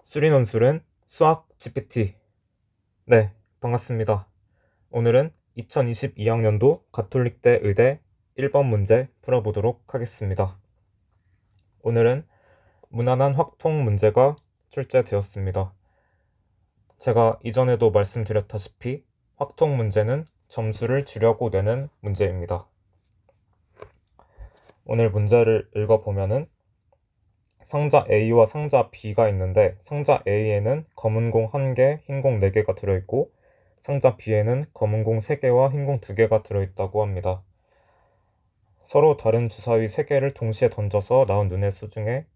수리논술은 수학 GPT. 네, 반갑습니다. 오늘은 2022학년도 가톨릭대 의대 1번 문제 풀어보도록 하겠습니다. 오늘은 무난한 확통 문제가 출제되었습니다. 제가 이전에도 말씀드렸다시피 확통 문제는 점수를 주려고 내는 문제입니다. 오늘 문제를 읽어보면은 상자 A와 상자 B가 있는데 상자 A에는 검은 공 1개, 흰 공 4개가 들어있고 상자 B에는 검은 공 3개와 흰 공 2개가 들어있다고 합니다. 서로 다른 주사위 3개를 동시에 던져서 나온 눈의 수 중에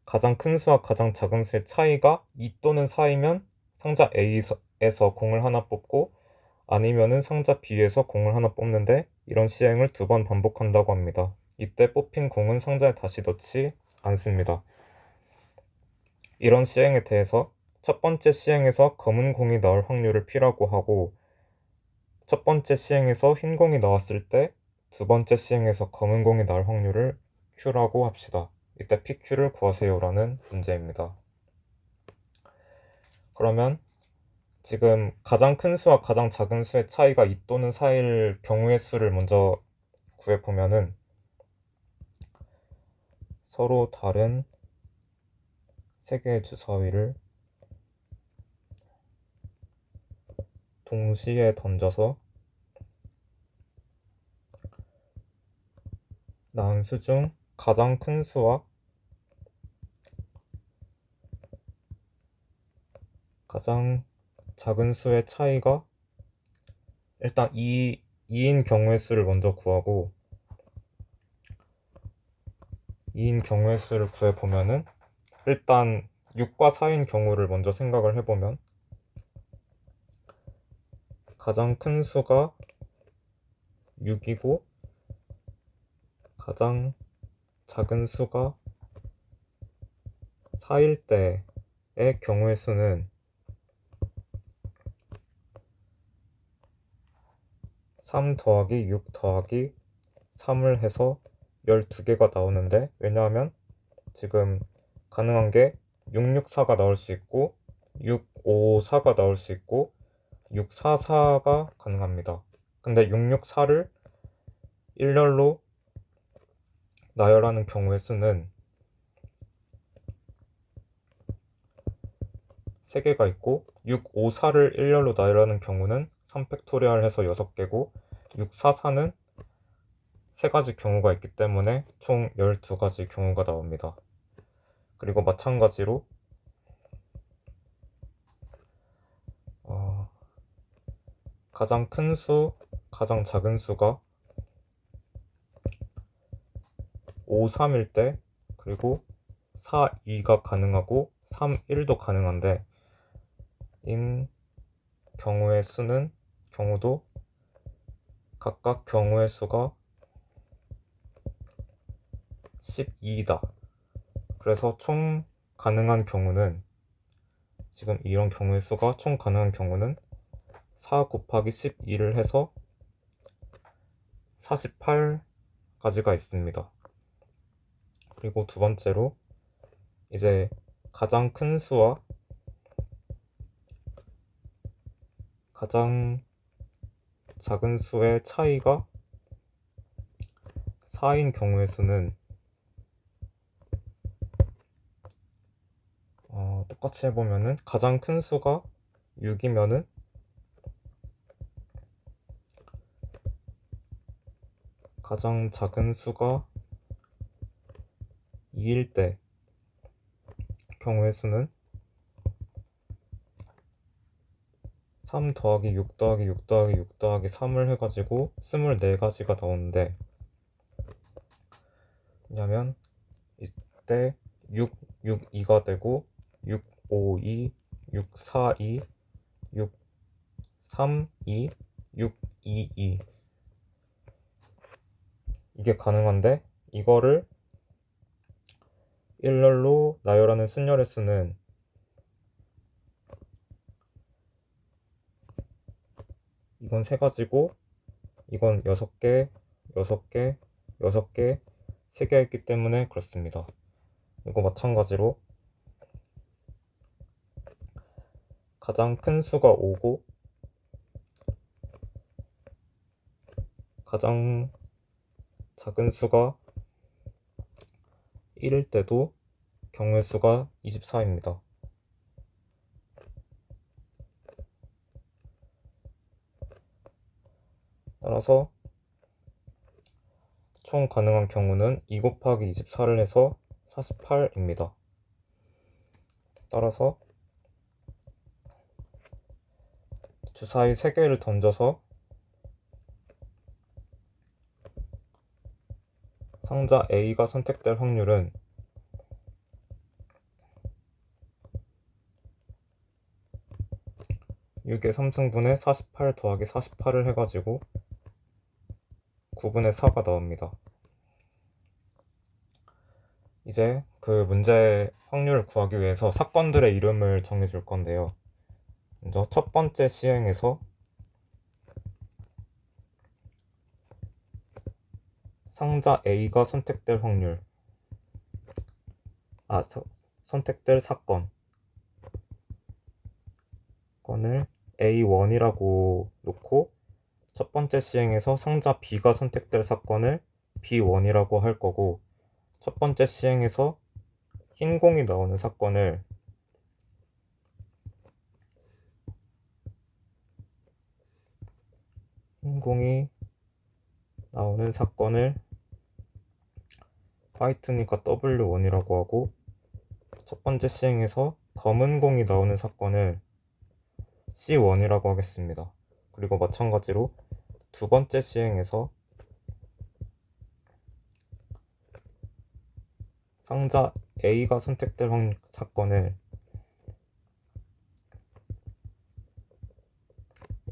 가장 큰 수와 가장 작은 수의 차이가 2 또는 4이면 상자 A에서 공을 하나 뽑고 아니면은 상자 B에서 공을 하나 뽑는데 이런 시행을 2번 반복한다고 합니다. 이때 뽑힌 공은 상자에 다시 넣지 않습니다. 이런 시행에 대해서 첫 번째 시행에서 검은 공이 나올 확률을 P라고 하고 첫 번째 시행에서 흰 공이 나왔을 때 두 번째 시행에서 검은 공이 나올 확률을 Q라고 합시다. 이때 PQ를 구하세요라는 문제입니다. 그러면 지금 가장 큰 수와 가장 작은 수의 차이가 2 또는 4일 경우의 수를 먼저 구해보면은 서로 다른 3개의 주사위를 동시에 던져서 나온 수 중 가장 큰 수와 가장 작은 수의 차이가 일단 2인 경우의 수를 먼저 구하고 2인 경우의 수를 구해보면은 일단 6과 4인 경우를 먼저 생각을 해보면 가장 큰 수가 6이고 가장 작은 수가 4일 때의 경우의 수는 3 더하기 6 더하기 3을 해서 12개가 나오는데 왜냐하면 지금 가능한 게 664가 나올 수 있고 654가 나올 수 있고 644가 가능합니다. 근데 664를 일렬로 나열하는 경우의 수는 3개가 있고 654를 일렬로 나열하는 경우는 3팩토리얼 해서 6개고 644는 3가지 경우가 있기 때문에 총 12가지 경우가 나옵니다. 그리고 마찬가지로 가장 큰 수, 가장 작은 수가 5, 3일 때 그리고 4, 2가 가능하고 3, 1도 가능한데 인 경우의 수는 경우도 각각 경우의 수가 12다. 그래서 총 가능한 경우는 지금 이런 경우의 수가 총 가능한 경우는 4 곱하기 12를 해서 48가지가 있습니다. 그리고 두 번째로 이제 가장 큰 수와 가장 작은 수의 차이가 4인 경우의 수는 똑같이 해보면은 가장 큰 수가 6이면은 가장 작은 수가 2일 때 경우의 수는 3 더하기 6 더하기 6 더하기 6 더하기 3을 해가지고 24가지가 나오는데 왜냐면 이때 6, 6, 2가 되고 6, 5, 2, 6, 4, 2, 6, 3, 2, 6, 2, 2 이게 가능한데 이거를 일렬로 나열하는 순열의 수는 이건 3가지고 이건 6개, 6개, 6개, 3개 있기 때문에 그렇습니다. 이거 마찬가지로 가장 큰 수가 5고 가장 작은 수가 1일 때도 경우의 수가 24입니다. 따라서 총 가능한 경우는 2 곱하기 24를 해서 48입니다. 따라서 주사위 3개를 던져서 상자 A가 선택될 확률은 6의 3승분의 48 더하기 48을 해가지고 9분의 4가 나옵니다. 이제 그 문제 확률을 구하기 위해서 사건들의 이름을 정해줄 건데요. 먼저 첫 번째 시행에서 상자 A가 선택될 확률, 선택될 사건을 A1이라고 놓고 첫 번째 시행에서 상자 B가 선택될 사건을 B1이라고 할 거고, 첫 번째 시행에서 흰 공이 나오는 사건을 화이트니까 W1이라고 하고, 첫 번째 시행에서 검은 공이 나오는 사건을 C1이라고 하겠습니다. 그리고 마찬가지로 두 번째 시행에서 상자 A가 선택될 사건을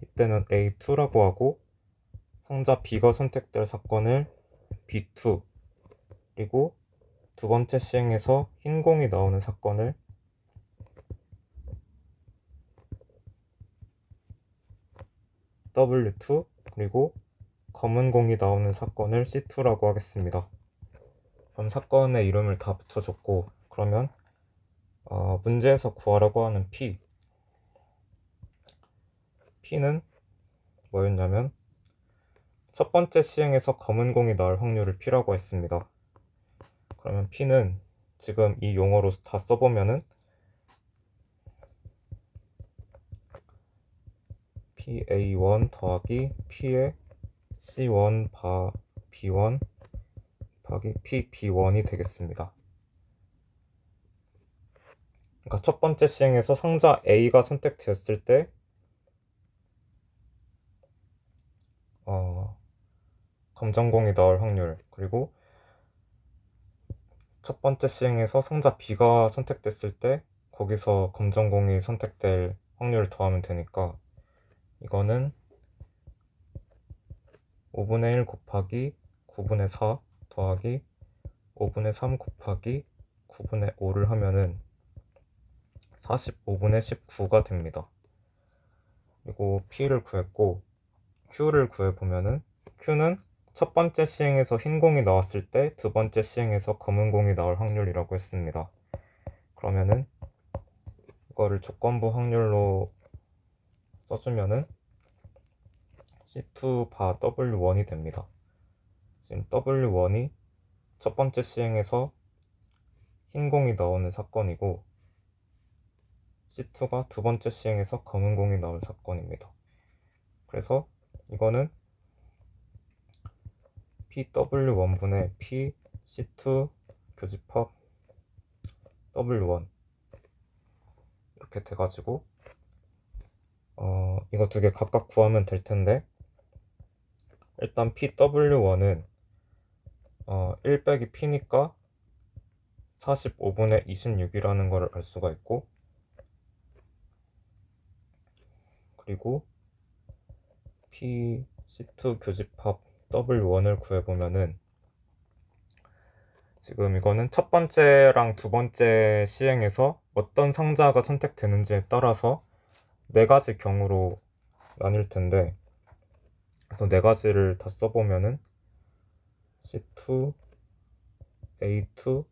이때는 A2라고 하고, 상자 B가 선택될 사건을 B2, 그리고 두 번째 시행에서 흰 공이 나오는 사건을 W2, 그리고 검은 공이 나오는 사건을 C2라고 하겠습니다. 그럼 사건의 이름을 다 붙여줬고, 그러면 문제에서 구하라고 하는 P는 뭐였냐면 첫 번째 시행에서 검은 공이 나올 확률을 P라고 했습니다. 그러면 P는 지금 이 용어로 다 써보면은 PA1 더하기 P의 C1 B1 더하기 PB1이 되겠습니다. 그러니까 첫 번째 시행에서 상자 A가 선택되었을 때 검정공이 나올 확률, 그리고 첫 번째 시행에서 상자 B가 선택됐을 때 거기서 검정공이 선택될 확률을 더하면 되니까 이거는 5분의 1 곱하기 9분의 4 더하기 5분의 3 곱하기 9분의 5를 하면은 45분의 19가 됩니다. 그리고 P를 구했고, Q를 구해보면은 Q는 첫 번째 시행에서 흰 공이 나왔을 때 두 번째 시행에서 검은 공이 나올 확률이라고 했습니다. 그러면은 이거를 조건부 확률로 써주면은 C2 바 W1이 됩니다. 지금 W1이 첫 번째 시행에서 흰 공이 나오는 사건이고, C2가 두 번째 시행에서 검은 공이 나올 사건입니다. 그래서 이거는 PW1분의 P C2 교집합 W1 이렇게 돼가지고 이거 두 개 각각 구하면 될 텐데, 일단 PW1은 1 빼기 P니까 45분의 26이라는 거를 알 수가 있고, 그리고 P C2 교집합 W1을 구해보면은 지금 이거는 첫 번째랑 두 번째 시행에서 어떤 상자가 선택되는지에 따라서 네 가지 경우로 나뉠 텐데, 그래서 네 가지를 다 써보면은 C2, A2,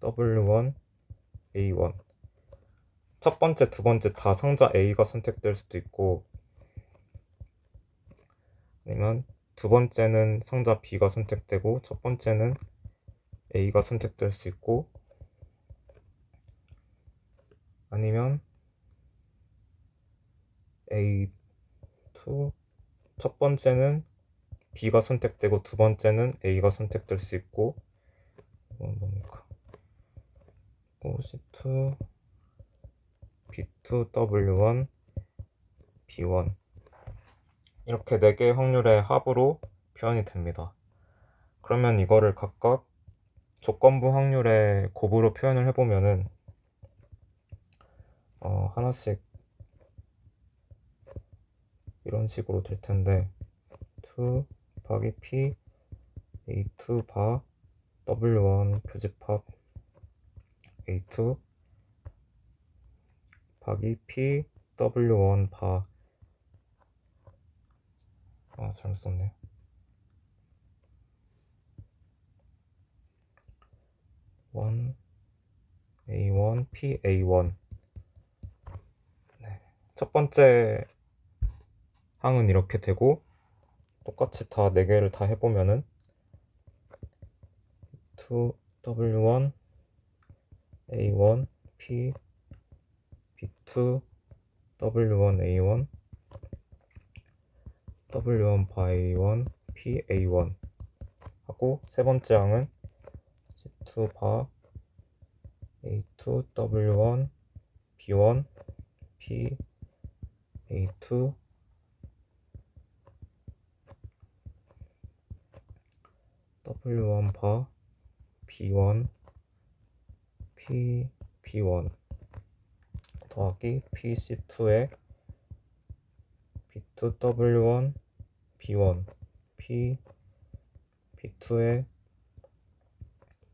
W1, A1 첫 번째, 두 번째 다 상자 A가 선택될 수도 있고, 아니면 두 번째는 상자 B가 선택되고 첫 번째는 A가 선택될 수 있고, 아니면 A2, 첫 번째는 B가 선택되고 두 번째는 A가 선택될 수 있고, 이건 뭐니까 C2, B2, W1, B1 이렇게 4개의 확률의 합으로 표현이 됩니다. 그러면 이거를 각각 조건부 확률의 곱으로 표현을 해보면은 하나씩 이런 식으로 될 텐데 2 곱하기 P A2 바 W1 교집합 A2 곱하기 P W1 바 잘못 썼네. A1 P A1 네. 첫 번째 항은 이렇게 되고 똑같이 다 4개를 다 해보면은 2W1 A1 P B2 W1 A1 W1 바 A1 P A1 하고 세 번째 항은 C2 바 A2 W1 B1 P A2 W1 바 B1 P B1 더하기 PC2에 B2 W1 B1 P B2에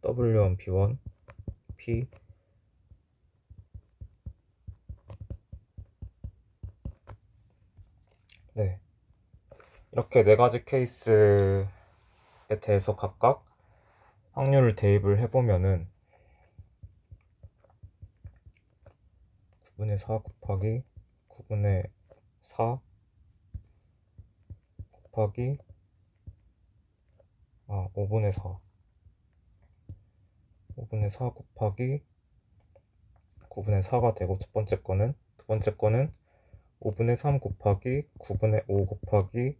W1 B1 P 네, 이렇게 4가지 케이스에 대해서 각각 확률을 대입을 해보면은 9분의 4 곱하기 9분의 4 곱하기 5분의 4 5분의 4 곱하기 9분의 4가 되고 첫 번째 거는, 두 번째 거는 5분의 3 곱하기 9분의 5 곱하기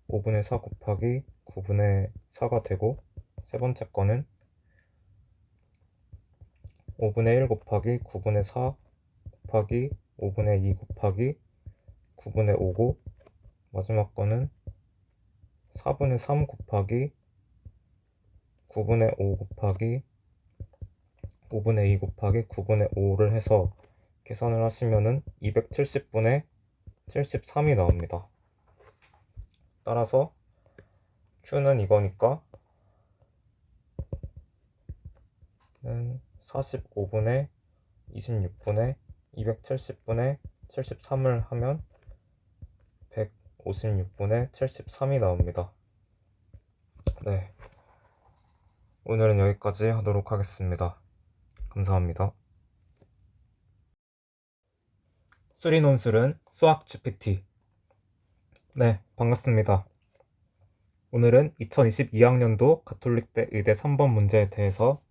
5분의 4 곱하기 9분의 4가 되고 세 번째 거는 5분의 1 곱하기 9분의 4 곱하기 5분의 2 곱하기 9분의 5고 마지막 거는 4분의 3 곱하기 9분의 5 곱하기 5분의 2 곱하기 9분의 5를 해서 계산을 하시면은 270분의 73이 나옵니다. 따라서 Q는 이거니까 45분의 26분의 270분의 73을 하면 156분의 73이 나옵니다. 네, 오늘은 여기까지 하도록 하겠습니다. 감사합니다. 수리논술은 수학 GPT. 네, 반갑습니다. 오늘은 2022학년도 가톨릭대 의대 3번 문제에 대해서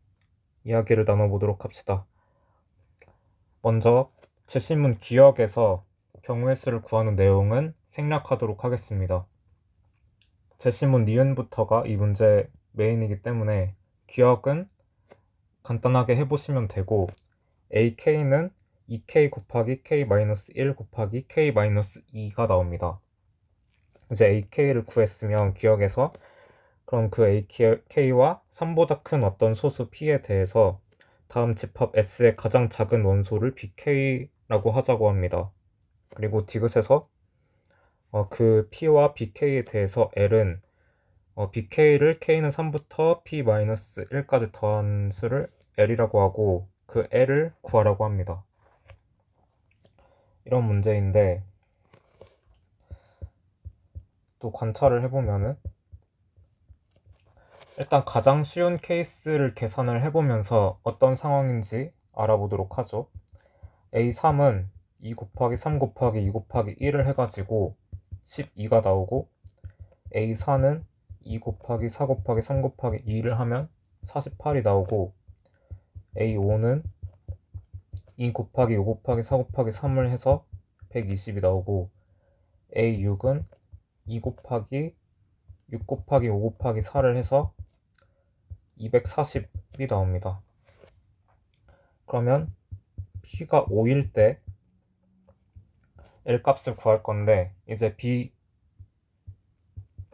이야기를 나눠보도록 합시다. 먼저 제시문 기역에서 경우의 수를 구하는 내용은 생략하도록 하겠습니다. 제시문 니은부터가 이 문제의 메인이기 때문에 기역은 간단하게 해보시면 되고 AK는 2K 곱하기 K-1 곱하기 K-2가 나옵니다. 이제 AK를 구했으면 기역에서 그럼 그 AK와 3보다 큰 어떤 소수 P에 대해서 다음 집합 S의 가장 작은 원소를 BK라고 하자고 합니다. 그리고 디귿에서 그 P와 BK에 대해서 L은 BK를 K는 3부터 P-1까지 더한 수를 L이라고 하고 그 L을 구하라고 합니다. 이런 문제인데 또 관찰을 해보면은 일단 가장 쉬운 케이스를 계산을 해보면서 어떤 상황인지 알아보도록 하죠. A3은 2 곱하기 3 곱하기 2 곱하기 1을 해가지고 12가 나오고, A4는 2 곱하기 4 곱하기 3 곱하기 2를 하면 48이 나오고, A5는 2 곱하기 5 곱하기 4 곱하기 3을 해서 120이 나오고, A6은 2 곱하기 6 곱하기 5 곱하기 4를 해서 240이 나옵니다. 그러면 P가 5일 때 L 값을 구할 건데, 이제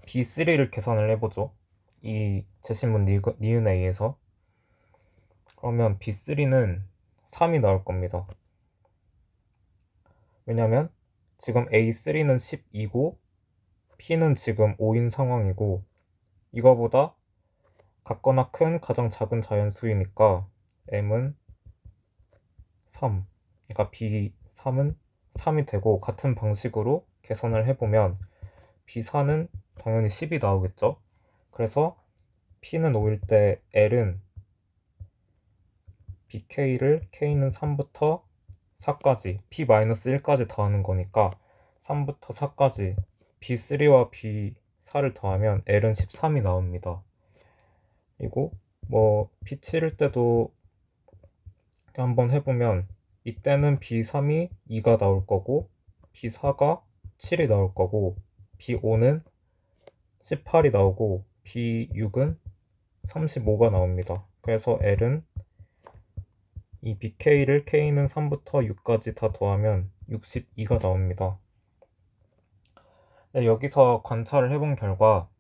B3를 계산을 해보죠. 이 제시문 니은에 의해서. 그러면 B3는 3이 나올 겁니다. 왜냐면 지금 A3는 12고 P는 지금 5인 상황이고, 이거보다 같거나 큰 가장 작은 자연수이니까 M은 3, 그러니까 B3은 3이 되고, 같은 방식으로 계산을 해보면 B4는 당연히 10이 나오겠죠. 그래서 P는 5일 때 L은 BK를 K는 3부터 4까지 P-1까지 더하는 거니까 3부터 4까지 B3와 B4를 더하면 L은 13이 나옵니다. 그리고 뭐 P7일 때도 한번 해보면 이때는 B3이 2가 나올 거고, B4가 7이 나올 거고, B5는 18이 나오고, B6은 35가 나옵니다. 그래서 L은 이 BK를 K는 3부터 6까지 다 더하면 62가 나옵니다. 네, 여기서 관찰을 해본 결과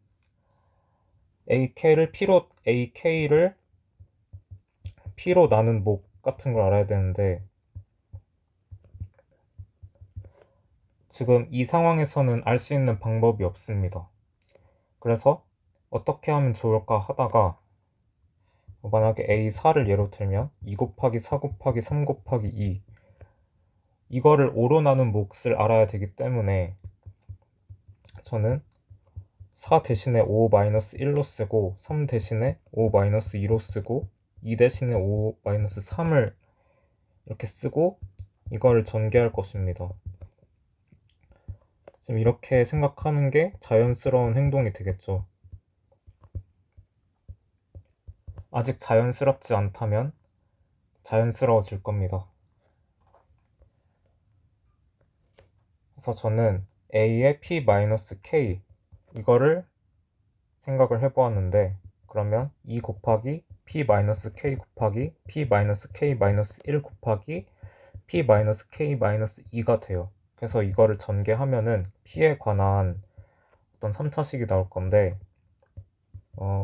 AK를 P로 나눈 목 같은 걸 알아야 되는데, 지금 이 상황에서는 알 수 있는 방법이 없습니다. 그래서 어떻게 하면 좋을까 하다가, 만약에 A4를 예로 들면 2 곱하기 4 곱하기 3 곱하기 2, 이거를 5로 나눈 몫을 알아야 되기 때문에 저는 4 대신에 5-1로 쓰고, 3 대신에 5-2로 쓰고, 2 대신에 5-3을 이렇게 쓰고 이거를 전개할 것입니다. 지금 이렇게 생각하는 게 자연스러운 행동이 되겠죠. 아직 자연스럽지 않다면 자연스러워질 겁니다. 그래서 저는 A의 P-K 이거를 생각을 해보았는데, 그러면 2 곱하기 P-K 곱하기 P-K-1 곱하기 P-K-2가 돼요. 그래서 이거를 전개하면은 P에 관한 어떤 3차식이 나올 건데,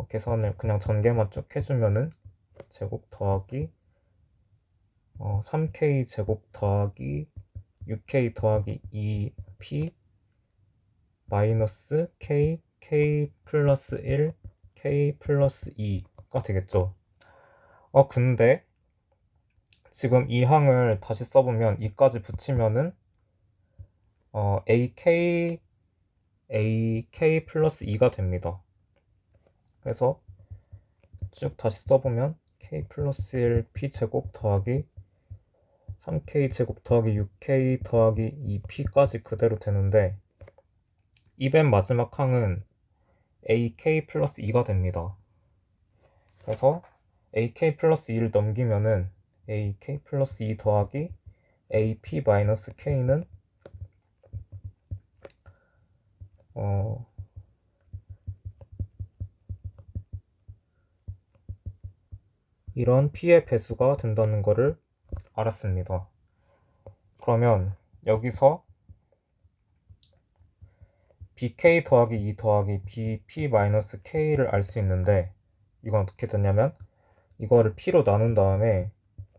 계산을 그냥 전개만 쭉 해주면은 제곱 더하기 3K 제곱 더하기 6K 더하기 2P 마이너스 K, K 플러스 1, K 플러스 2가 되겠죠. 근데 지금 이 항을 다시 써보면 2까지 붙이면은 AK 플러스 2가 됩니다. 그래서 쭉 다시 써보면 K 플러스 1 P제곱 더하기 3K 제곱 더하기 6K 더하기 2P까지 그대로 되는데, 이 맨 마지막 항은 AK 플러스 2가 됩니다. 그래서 AK 플러스 2를 넘기면은 AK 플러스 2 더하기 AP 마이너스 K는 이런 P의 배수가 된다는 것을 알았습니다. 그러면 여기서 BK 더하기 2 더하기 BP 마이너스 K를 알 수 있는데, 이건 어떻게 되냐면 이거를 P로 나눈 다음에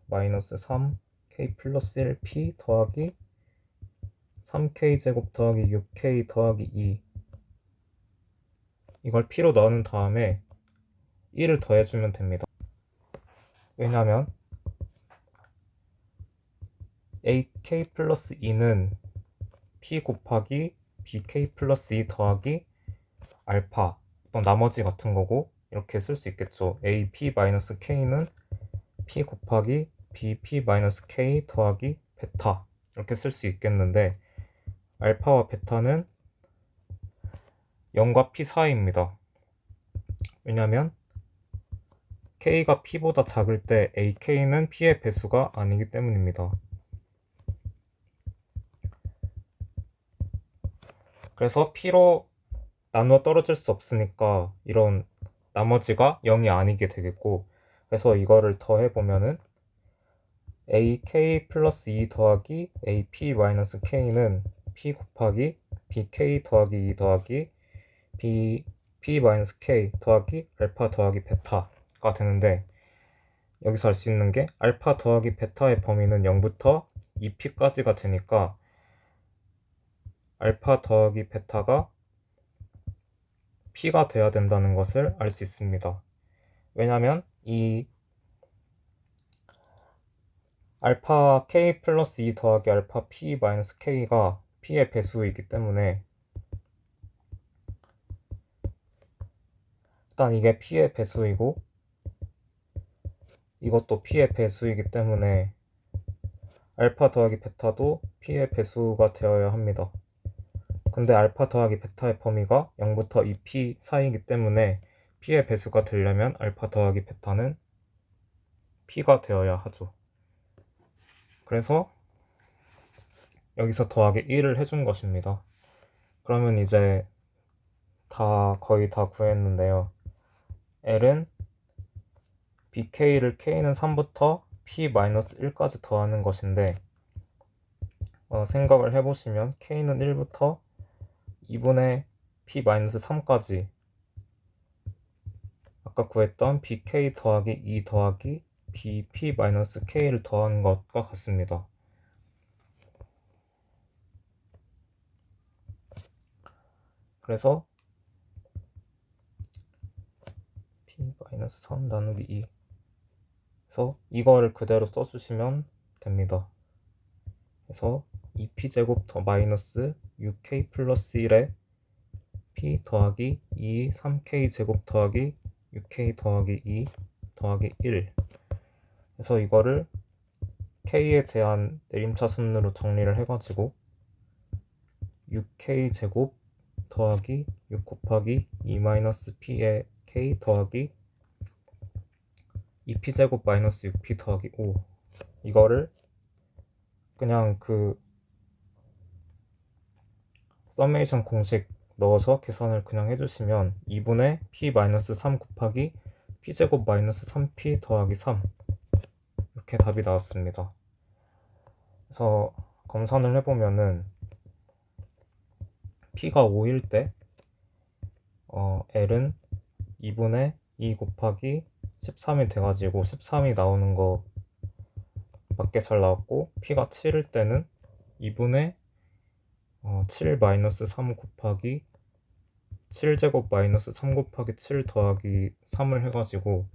마이너스 3K 플러스 1 P 더하기 3K 제곱 더하기 6K 더하기 2, 이걸 P로 나눈 다음에 1을 더해주면 됩니다. 왜냐면 AK 플러스 2는 P 곱하기 BK 플러스 2 더하기 알파, 또 나머지 같은 거고, 이렇게 쓸 수 있겠죠. AP 마이너스 K는 P 곱하기 BP 마이너스 K 더하기 베타 이렇게 쓸 수 있겠는데, 알파와 베타는 0과 p 사이입니다. 왜냐면 k가 p보다 작을 때 ak는 p의 배수가 아니기 때문입니다. 그래서 p로 나누어 떨어질 수 없으니까 이런 나머지가 0이 아니게 되겠고, 그래서 이거를 더해보면은 ak 플러스 2 더하기 ap 마이너스 k는 p 곱하기 bk 더하기 2 더하기 p 마이너스 k 더하기 알파 더하기 베타가 되는데, 여기서 알 수 있는 게 알파 더하기 베타의 범위는 0부터 2p까지가 되니까 알파 더하기 베타가 p가 돼야 된다는 것을 알 수 있습니다. 왜냐면 이 알파 k 플러스 2 더하기 알파 p 마이너스 k가 p의 배수이기 때문에, 일단 이게 p의 배수이고 이것도 p의 배수이기 때문에 알파 더하기 베타도 p의 배수가 되어야 합니다. 근데 알파 더하기 베타의 범위가 0부터 2p 사이이기 때문에 p의 배수가 되려면 알파 더하기 베타는 p가 되어야 하죠. 그래서 여기서 더하기 1을 해준 것입니다. 그러면 이제 거의 다 구했는데요. L은 BK를 K는 3부터 P-1까지 더하는 것인데, 생각을 해보시면 K는 1부터 2분의 P-3까지 아까 구했던 BK 더하기 2 더하기 BP-K를 더한 것과 같습니다. 그래서 P-3 나누기 2, 그래서 이거를 그대로 써주시면 됩니다. 그래서 2p제곱 더 마이너스 6k 플러스 1에 p 더하기 2 3k제곱 더하기 6k 더하기 2 더하기 1, 그래서 이거를 k에 대한 내림차순으로 정리를 해가지고 6k제곱 더하기 6 곱하기 2 마이너스 p의 k 더하기 2p제곱 마이너스 6p 더하기 5, 이거를 그냥 그 서메이션 공식 넣어서 계산을 그냥 해주시면 2분의 p-3 곱하기 p제곱 마이너스 3p 더하기 3, 이렇게 답이 나왔습니다. 그래서 검산을 해보면은 p가 5일 때 L은 2분의 2 곱하기 13이 돼가지고 13이 나오는 거 맞게 잘 나왔고, p가 7일 때는 2분의 7 마이너스 3 곱하기 7제곱 마이너스 3 곱하기 7 더하기 3을 해가지고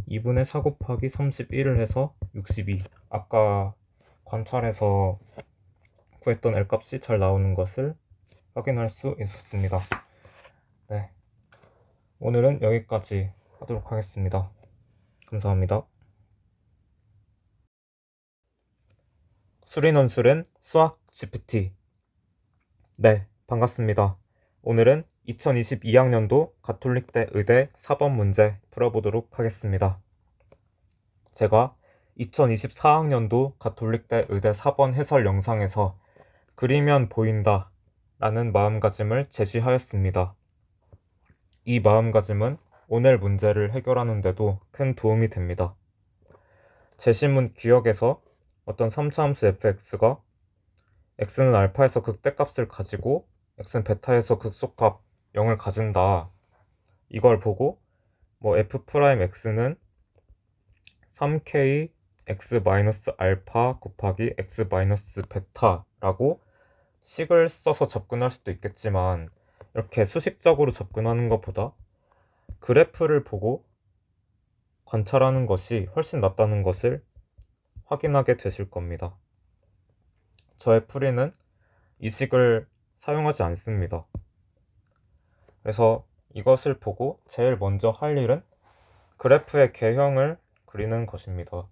2분의 4 곱하기 31을 해서 62, 아까 관찰해서 구했던 L값이 잘 나오는 것을 확인할 수 있었습니다. 네, 오늘은 여기까지 하도록 하겠습니다. 감사합니다. 수리논술은 수학 GPT. 네, 반갑습니다. 오늘은 2022학년도 가톨릭대 의대 4번 문제 풀어보도록 하겠습니다. 제가 2024학년도 가톨릭대 의대 4번 해설 영상에서 그리면 보인다 라는 마음가짐을 제시하였습니다. 이 마음가짐은 오늘 문제를 해결하는 데도 큰 도움이 됩니다. 제시문 기억에서 어떤 3차 함수 fx가 x는 알파에서 극대값을 가지고 x는 베타에서 극소값 0을 가진다, 이걸 보고 f'x는 3k x-알파 곱하기 x-베타라고 식을 써서 접근할 수도 있겠지만, 이렇게 수식적으로 접근하는 것보다 그래프를 보고 관찰하는 것이 훨씬 낫다는 것을 확인하게 되실 겁니다. 저의 풀이는 이 식을 사용하지 않습니다. 그래서 이것을 보고 제일 먼저 할 일은 그래프의 개형을 그리는 것입니다.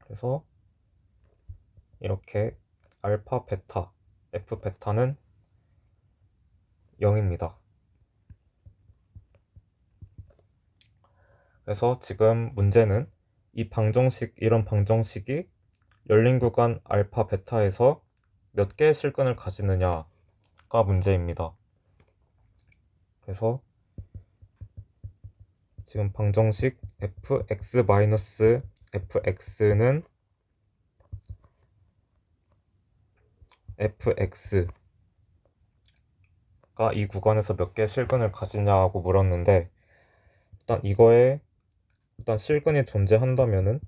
그래서 이렇게 알파, 베타, F 베타는 0입니다. 그래서 지금 문제는 이런 방정식이 열린 구간 알파, 베타에서 몇 개의 실근을 가지느냐가 문제입니다. 그래서 지금 방정식 fx-fx는 fx가 이 구간에서 몇 개의 실근을 가지냐고 물었는데, 일단 실근이 존재한다면은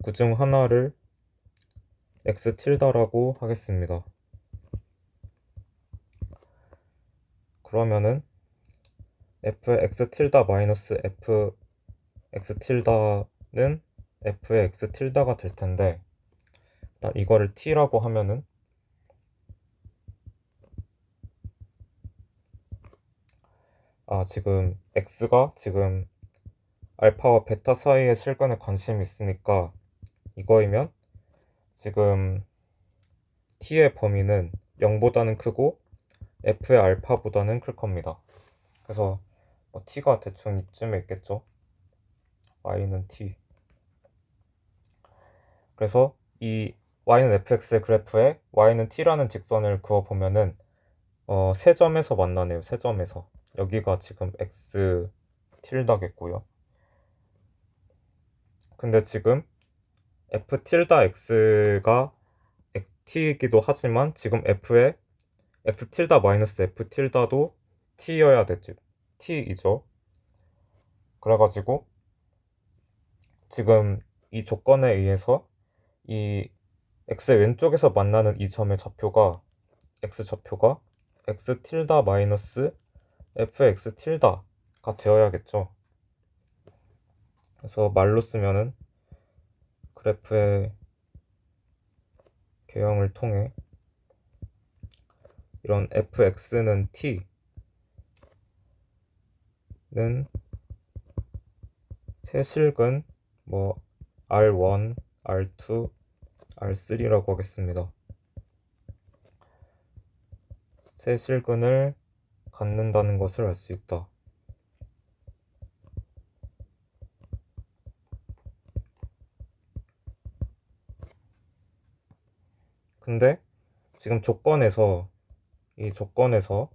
그 중 하나를 x 틸다라고 하겠습니다. 그러면은 fx 틸다 마이너스 fx 틸다는 f의 x 틸다가 될 텐데, 일단 이거를 t라고 하면은 지금 x가 지금 알파와 베타 사이의 실근에 관심이 있으니까 이거이면 지금 t의 범위는 0보다는 크고 f의 알파보다는 클 겁니다. 그래서 t가 대충 이쯤에 있겠죠. y는 t. 그래서 이 y는 fx의 그래프에 y는 t라는 직선을 그어보면은 세 점에서 만나네요. 세 점에서. 여기가 지금 x 틸다겠고요. 근데 지금 f 틸다 x가 t이기도 하지만 지금 f의 x 틸다 마이너스 f 틸다도 t여야 되죠. t이죠. 그래가지고 지금 이 조건에 의해서 이 x의 왼쪽에서 만나는 이 점의 좌표가 x좌표가 x 틸다 마이너스 fx 틸다가 되어야겠죠. 그래서 말로 쓰면은 그래프의 개형을 통해 이런 fx는 t는 세 실근 R1, R2, R3라고 하겠습니다. 세 실근을 갖는다는 것을 알 수 있다. 근데 지금 이 조건에서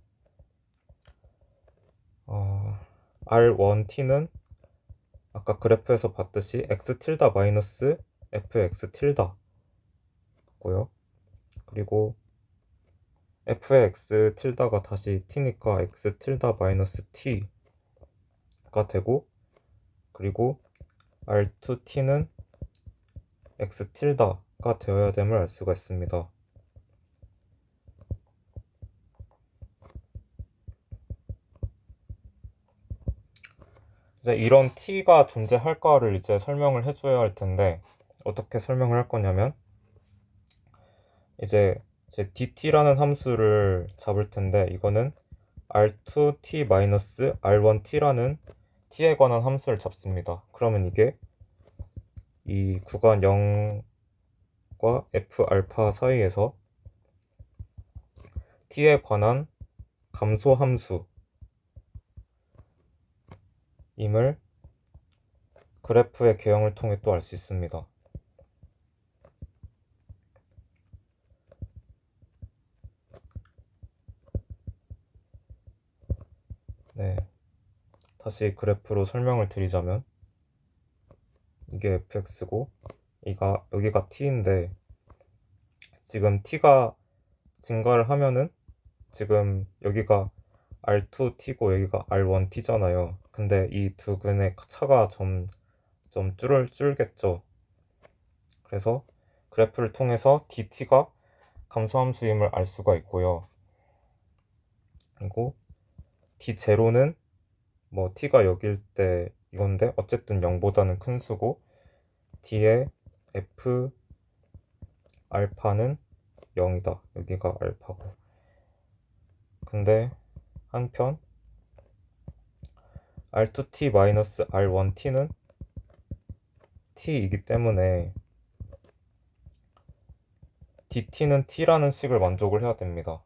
R1t는 아까 그래프에서 봤듯이 x 틸다 마이너스 fx 틸다고요. 그리고 f의 x 틸다가 다시 t니까 x 틸다 마이너스 t가 되고, 그리고 R2t는 x 틸다가 되어야 됨을 알 수가 있습니다. 이제 이런 t가 존재할까를 이제 설명을 해줘야 할 텐데, 어떻게 설명을 할 거냐면 이제 dt라는 함수를 잡을 텐데, 이거는 r2t-r1t라는 t에 관한 함수를 잡습니다. 그러면 이게 이 구간 0과 f 알파 사이에서 t에 관한 감소 함수임을 그래프의 개형을 통해 또 알 수 있습니다. 네, 다시 그래프로 설명을 드리자면 이게 fx고 여기가 t인데, 지금 t가 증가를 하면은 지금 여기가 R2t고 여기가 R1t잖아요. 근데 이 두 근의 차가 좀 줄겠죠. 그래서 그래프를 통해서 dt가 감소함수임을 알 수가 있고요. 그리고 d0는 t가 여길 때 이건데 어쨌든 0보다는 큰 수고, d의 f 알파는 0이다. 여기가 알파고. 근데 한편 R2t-R1t는 t이기 때문에 dt는 t라는 식을 만족을 해야 됩니다.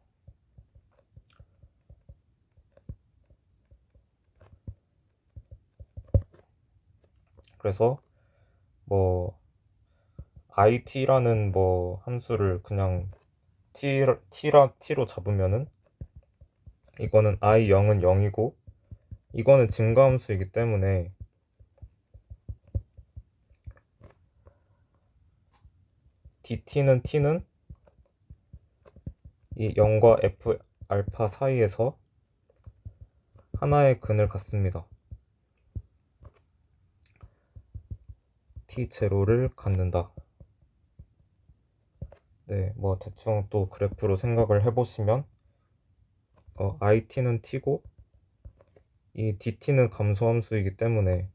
그래서 뭐 it라는 뭐 함수를 그냥 t로 잡으면은 이거는 i0은 0이고 이거는 증가함수이기 때문에 dt는 t는 이 0과 f 알파 사이에서 하나의 근을 갖습니다. t0를 갖는다. 네, 뭐 대충 또 그래프로 생각을 해보시면 it는 t고 이 dt는 감소함수이기 때문에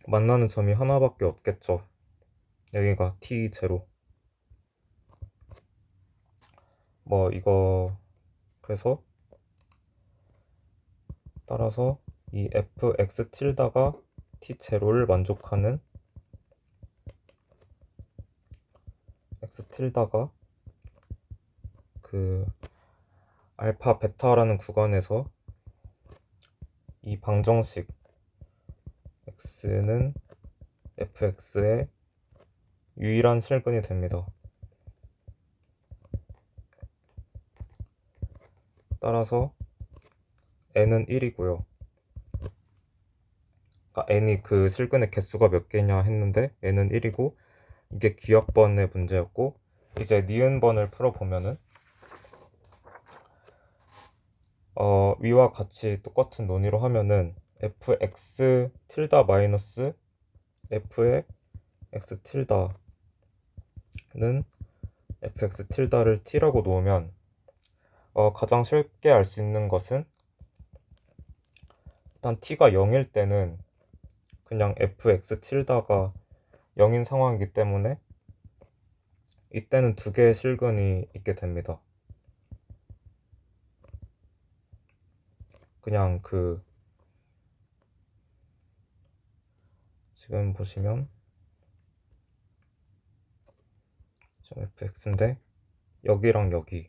만나는 점이 하나밖에 없겠죠. 여기가 t0. 뭐 이거 그래서 따라서 이 fx 틸다가 t0를 만족하는 x 틸다가 그 알파 베타라는 구간에서 이 방정식 x는 fx의 유일한 실근이 됩니다. 따라서 n은 1이고요. 그러니까 n이 그 실근의 개수가 몇 개냐 했는데 n은 1이고 이게 기억번의 문제였고 이제 니은번을 풀어보면은 위와 같이 똑같은 논의로 하면은 fx 틸다 마이너스 f의 x 틸다는 fx 틸다를 t라고 놓으면 가장 쉽게 알 수 있는 것은 일단 t가 0일 때는 그냥 fx 틸다가 0인 상황이기 때문에 이때는 두 개의 실근이 있게 됩니다. 그냥 지금 보시면 fx인데 여기랑 여기가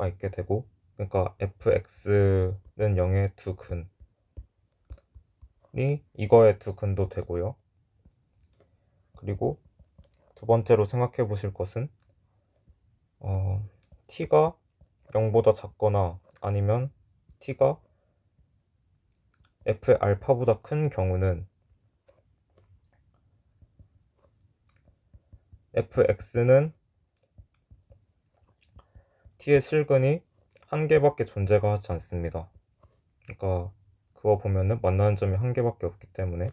있게 되고 그러니까 fx는 0의 두 근이 이거의 두 근도 되고요. 그리고 두 번째로 생각해 보실 것은 t가 0보다 작거나 아니면 t가 f의 알파보다 큰 경우는 fx는 t의 실근이 한 개밖에 존재가 하지 않습니다. 그러니까 그거 보면은 만나는 점이 한 개밖에 없기 때문에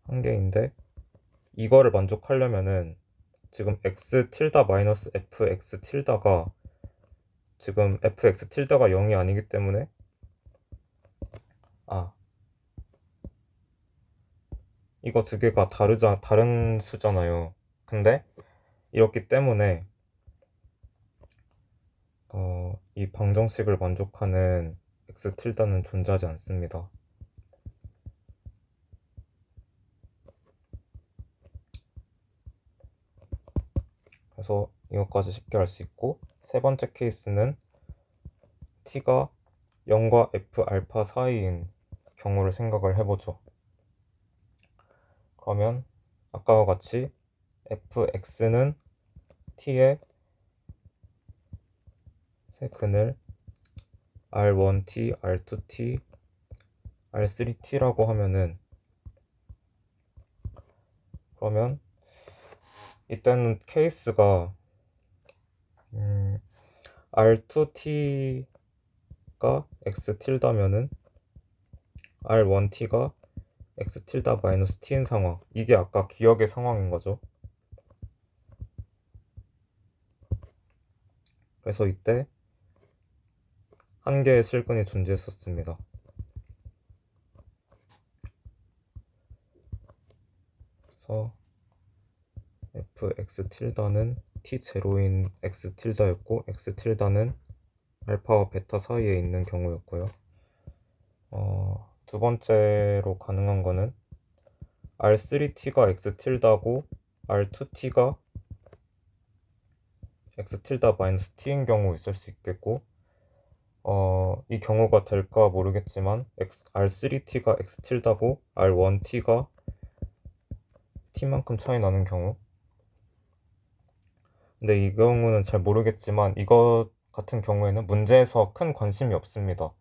한 개인데 이거를 만족하려면은 지금 x 틸다 마이너스 fx 틸다가 지금 fx 틸다가 0이 아니기 때문에 이거 두 개가 다른 수잖아요. 근데 이렇기 때문에 이 방정식을 만족하는 x 틸다는 존재하지 않습니다. 그래서 이것까지 쉽게 알 수 있고 세 번째 케이스는 t가 0과 f 알파 사이인 경우를 생각을 해보죠. 그러면 아까와 같이 fx는 t의 세 근을 r1t, r2t, r3t라고 하면은 그러면 이때는 케이스가 r2t가 x 틸다면은 r1t가 x 틸다 마이너스 t인 상황. 이게 아까 기억의 상황인 거죠. 그래서 이때 한 개의 실근이 존재했었습니다. 그래서 fx 틸다는 t0인 x 틸다였고 x 틸다는 알파와 베타 사이에 있는 경우였고요. 두 번째로 가능한 거는 R3t가 x 틸다고 R2t가 x 틸다 마이너스 t인 경우 있을 수 있겠고, 이 경우가 될까 모르겠지만 R3t가 x 틸다고 R1t가 t만큼 차이 나는 경우. 근데 이 경우는 잘 모르겠지만 이것 같은 경우에는 문제에서 큰 관심이 없습니다.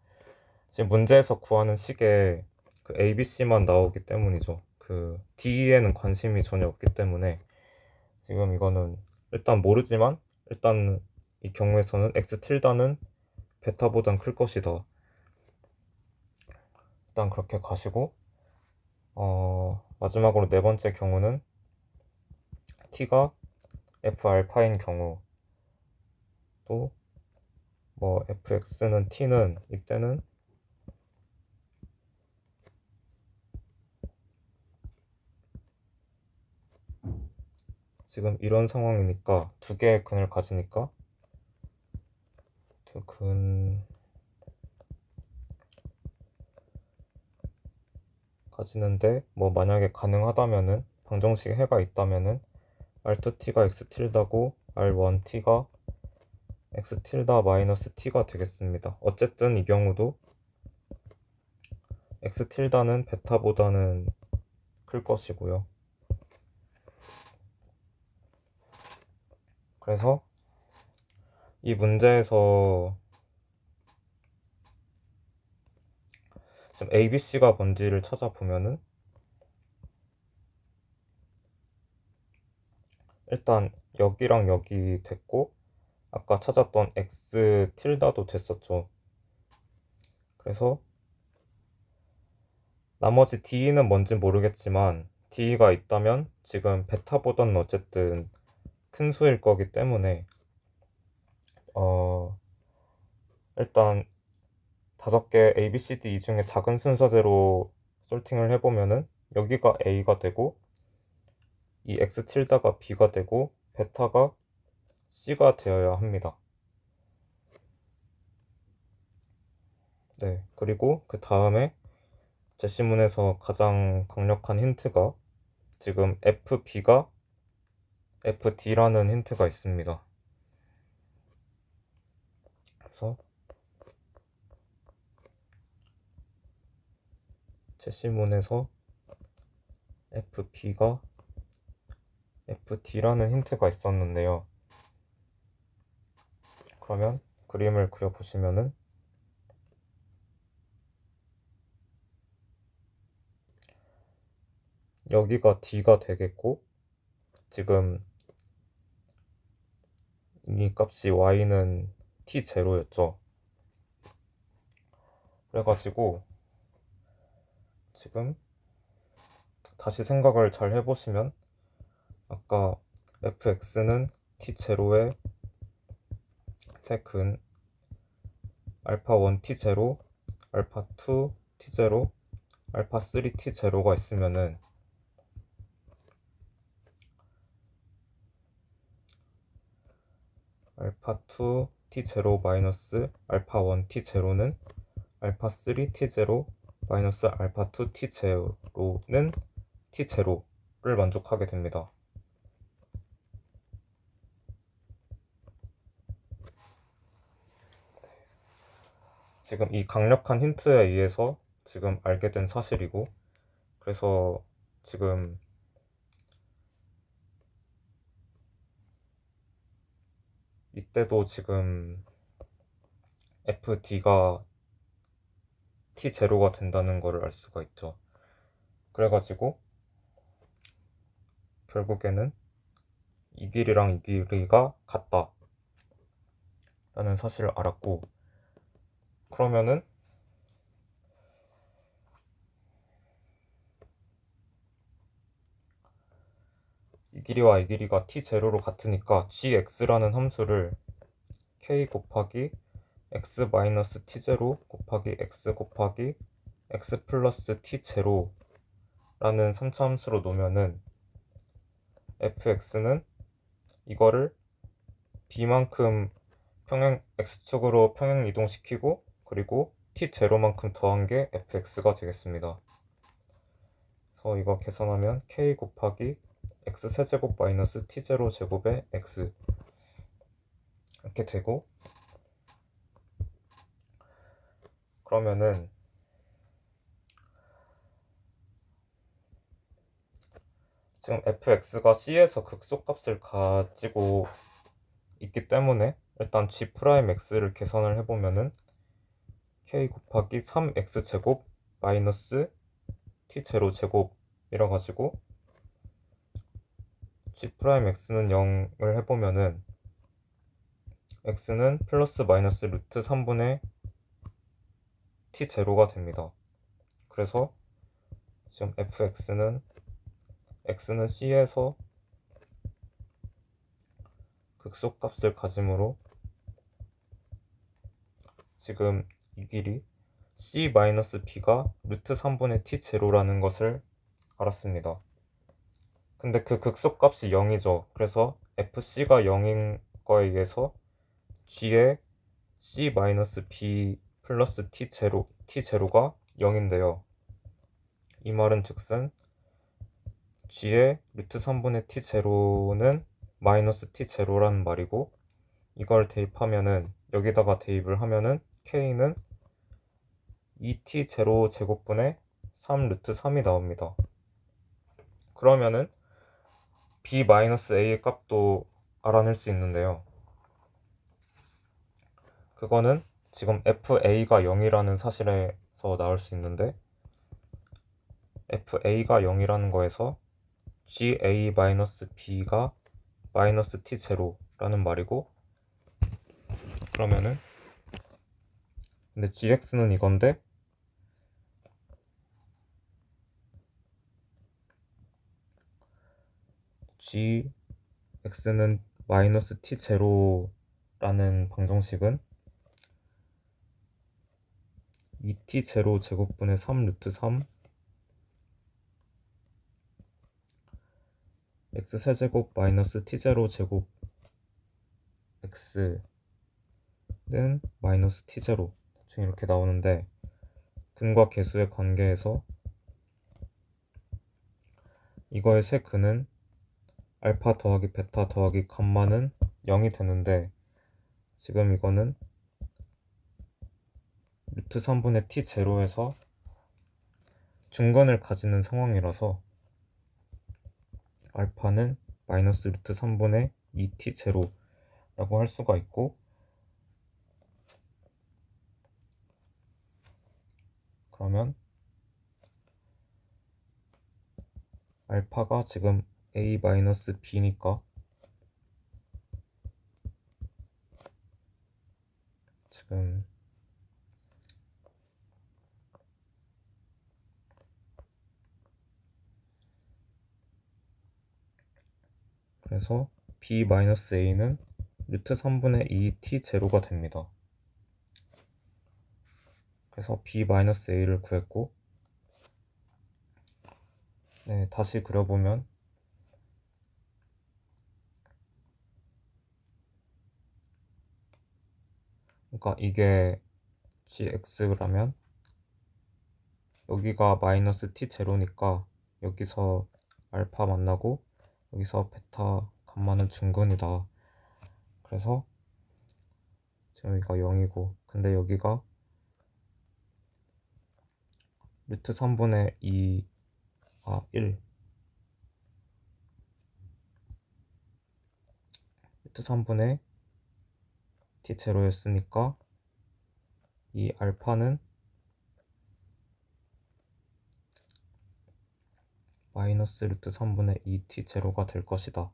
지금 문제에서 구하는 식에 그 ABC만 나오기 때문이죠. 그 D에는 관심이 전혀 없기 때문에 지금 이거는 일단 모르지만 일단 이 경우에서는 x 틸다는 베타보단 클 것이다. 일단 그렇게 가시고, 마지막으로 네 번째 경우는 t가 f 알파인 경우, 또 뭐 fx는 t는 이때는 지금 이런 상황이니까 두 개의 근을 가지니까 두 근 가지는데, 뭐 만약에 가능하다면은 방정식 해가 있다면은 R2t가 x 틸다고 R1t가 x 틸다 마이너스 t가 되겠습니다. 어쨌든 이 경우도 x 틸다는 베타보다는 클 것이고요. 그래서 이 문제에서 지금 ABC가 뭔지를 찾아보면은 일단 여기랑 여기 됐고, 아까 찾았던 x 틸다도 됐었죠. 그래서 나머지 D는 뭔지 모르겠지만 D가 있다면 지금 베타보다는 어쨌든 큰 수일 거기 때문에 일단 5개 A, B, C, D 이 중에 작은 순서대로 솔팅을 해보면은 여기가 A가 되고 이 X 틸다가 B가 되고 베타가 C가 되어야 합니다. 네, 그리고 그 다음에 제시문에서 가장 강력한 힌트가 지금 FB가 FD라는 힌트가 있습니다. 그래서 제시문에서 FB가 FD라는 힌트가 있었는데요. 그러면 그림을 그려보시면은 여기가 D가 되겠고, 지금 이 값이 Y는 T0였죠. 그래가지고 지금 다시 생각을 잘 해보시면 아까 fx는 t0의 세근 알파1 t0, 알파2 t0, 알파3 t0가 있으면은 알파2 t0 마이너스 알파1 t0는 알파3 t0 마이너스 알파2 t0는 t0를 만족하게 됩니다. 지금 이 강력한 힌트에 의해서 지금 알게 된 사실이고, 그래서 지금 이때도 지금 FD가 T0가 된다는 것을 알 수가 있죠. 그래가지고 결국에는 이 길이랑 이 길이가 같다 라는 사실을 알았고, 그러면은 이 길이와 이 길이가 t0로 같으니까 gx라는 함수를 k 곱하기 x 마이너스 t0 곱하기 x 곱하기 x 플러스 t0 라는 3차 함수로 놓으면은 fx는 이거를 b만큼 x축으로 평행 이동시키고 그리고 t0만큼 더한 게 fx가 되겠습니다. 그래서 이거 계산하면 k 곱하기 x세제곱 마이너스 t0 제곱의 x 이렇게 되고, 그러면은 지금 fx가 c에서 극소값을 가지고 있기 때문에 일단 g'x를 계산을 해보면은 k 곱하기 3x제곱 마이너스 t0 제곱이라 가지고 g'x는 0을 해보면은 x는 플러스 마이너스 루트 3분의 t0가 됩니다. 그래서 지금 x는 c에서 극소값을 가지므로 지금 이 길이 c-b가 루트 3분의 t0라는 것을 알았습니다. 근데 그 극소값이 0이죠. 그래서 fc가 0인 거에 의해서 g의 c-b 플러스 t0가 0인데요. 이 말은 즉슨 g의 루트 3분의 t0는 마이너스 t0라는 말이고, 이걸 대입하면은 여기다가 대입을 하면은 k는 2t0 제곱분의 3 루트 3이 나옵니다. 그러면은 b-a의 값도 알아낼 수 있는데요. 그거는 지금 fa가 0이라는 사실에서 나올 수 있는데, fa가 0이라는 거에서 ga-b가 마이너스 t0라는 말이고, 그러면은 근데 gx는 이건데 gx는 마이너스 t0라는 방정식은 2t0 제곱분의 3 루트 3 x세제곱 마이너스 t0 제곱 x는 마이너스 t0 대충 이렇게 나오는데, 근과 계수의 관계에서 이거의 세 근은 알파 더하기 베타 더하기 감마는 0이 되는데, 지금 이거는 루트 3분의 t0에서 중근을 가지는 상황이라서 알파는 마이너스 루트 3분의 2t0라고 할 수가 있고, 그러면 알파가 지금 a-b니까 지금 그래서 b-a는 루트 3분의 2t0가 됩니다. 그래서 b-a를 구했고, 네, 다시 그려보면 그러니까 이게 gx라면 여기가 마이너스 t0니까 여기서 알파 만나고 여기서 베타 감마는 중근이다. 그래서 지금 여기가 0이고, 근데 여기가 루트 3분의 2, 1 루트 3분의 t0였으니까 이 알파는 마이너스 루트 3분의 2t0가 될 것이다.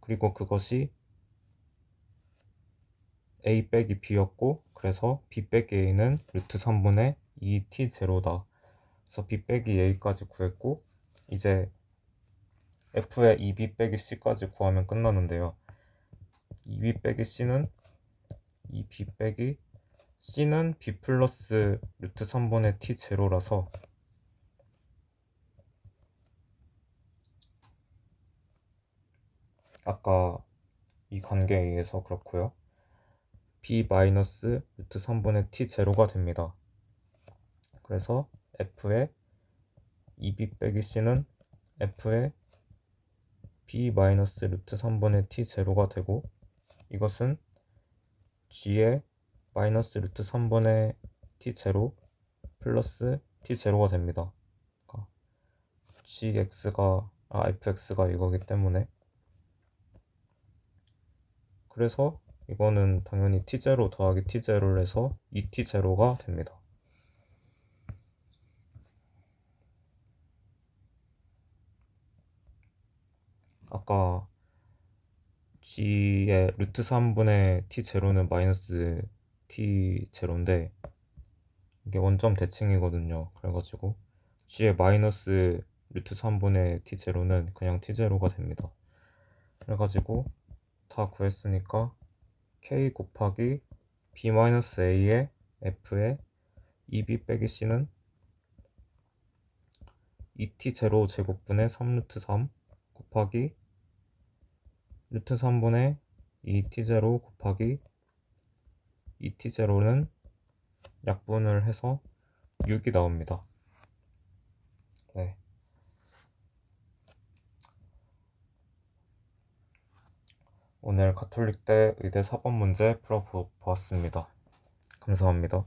그리고 그것이 a 빼기 b였고, 그래서 b 빼기 a는 루트 3분의 2t0다. 그래서 b 빼기 a까지 구했고, 이제 f의 2b 빼기 c까지 구하면 끝나는데요. 2b 빼기 c는 2b 빼기 c는 b 플러스 루트 3분의 t0라서 아까 이 관계에 의해서 그렇고요. b 마이너스 루트 3분의 t 제로가 됩니다. 그래서 f의 2b 빼기 c는 f의 b 마이너스 루트 3분의 t 제로가 되고, 이것은 g의 마이너스 루트 3분의 t 제로 플러스 t 제로가 됩니다. 그러니까 fx가 이거기 때문에, 그래서 이거는 당연히 t0 더하기 t0를 해서 2t0가 됩니다. 아까 g의 루트 3분의 t0는 마이너스 t0인데 이게 원점 대칭이거든요. 그래가지고 g의 마이너스 루트 3분의 t0는 그냥 t0가 됩니다. 그래가지고 다 구했으니까 k 곱하기 b-a의 f의 2b 빼기 c는 2t0 제곱분의 3루트 3 곱하기 루트 3분의 2t0 곱하기 2t0는 약분을 해서 6이 나옵니다. 네. 오늘 가톨릭대 의대 4번 문제 풀어보았습니다. 감사합니다.